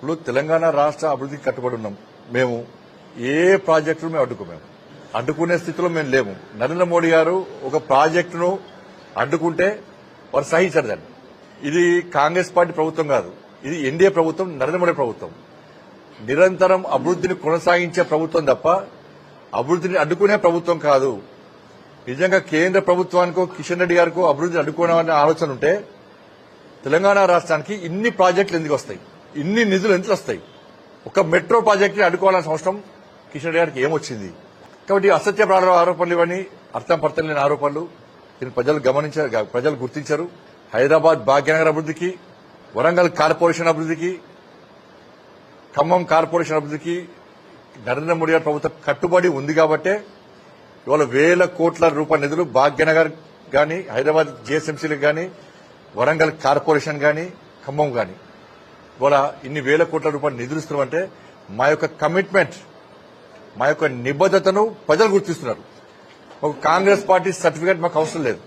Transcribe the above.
ఇప్పుడు తెలంగాణ రాష్ట్ర అభివృద్ధికి కట్టుబడి ఉన్నాం. మేము ఏ ప్రాజెక్టును మేము అడ్డుకోలేము. అడ్డుకునే స్థితిలో మేము లేము. నరేంద్ర మోడీ గారు ఒక ప్రాజెక్టును అడ్డుకుంటే వారు సహించరు దాన్ని. ఇది కాంగ్రెస్ పార్టీ ప్రభుత్వం కాదు, ఇది ఎన్డీఏ ప్రభుత్వం, నరేంద్ర మోడీ ప్రభుత్వం. నిరంతరం అభివృద్ధిని కొనసాగించే ప్రభుత్వం తప్ప అభివృద్ధిని అడ్డుకునే ప్రభుత్వం కాదు. నిజంగా కేంద్ర ప్రభుత్వానికో కిషన్ రెడ్డి గారికో అభివృద్ధిని అడ్డుకోవాలనే ఆలోచన ఉంటే తెలంగాణ రాష్ట్రానికి ఇన్ని ప్రాజెక్టులు ఎందుకు వస్తాయి, ఇన్ని నిధులు ఎందుకు వస్తాయి? ఒక మెట్రో ప్రాజెక్టుని అడ్డుకోవాల్సిన అవసరం కిషన్ రెడ్డి గారికి ఏమొచ్చింది? కాబట్టి అసత్య ఆరోపణలు ఇవన్నీ అర్థం పర్థం లేని ఆరోపణలు. దీన్ని ప్రజలు గమనించారు, ప్రజలు గుర్తించారు. హైదరాబాద్ భాగ్యనగర్ అభివృద్ధికి, వరంగల్ కార్పొరేషన్ అభివృద్ధికి, ఖమ్మం కార్పొరేషన్ అభివృద్ధికి నరేంద్ర మోడీ గారి ప్రభుత్వం కట్టుబడి ఉంది కాబట్టే ఇవాళ వేల కోట్ల రూపాయల నిధులు భాగ్యనగర్ గాని, హైదరాబాద్ జీఎస్ఎంసీలకు గాని, వరంగల్ కార్పొరేషన్ గాని, ఖమ్మం గాని ఇవాళ ఇన్ని వేల కోట్ల రూపాయల నిధులు ఇస్తున్నామంటే మా యొక్క కమిట్మెంట్, మా యొక్క నిబద్దతను ప్రజలు గుర్తిస్తున్నారు. ఒక కాంగ్రెస్ పార్టీ సర్టిఫికేట్ మాకు అవసరం లేదు.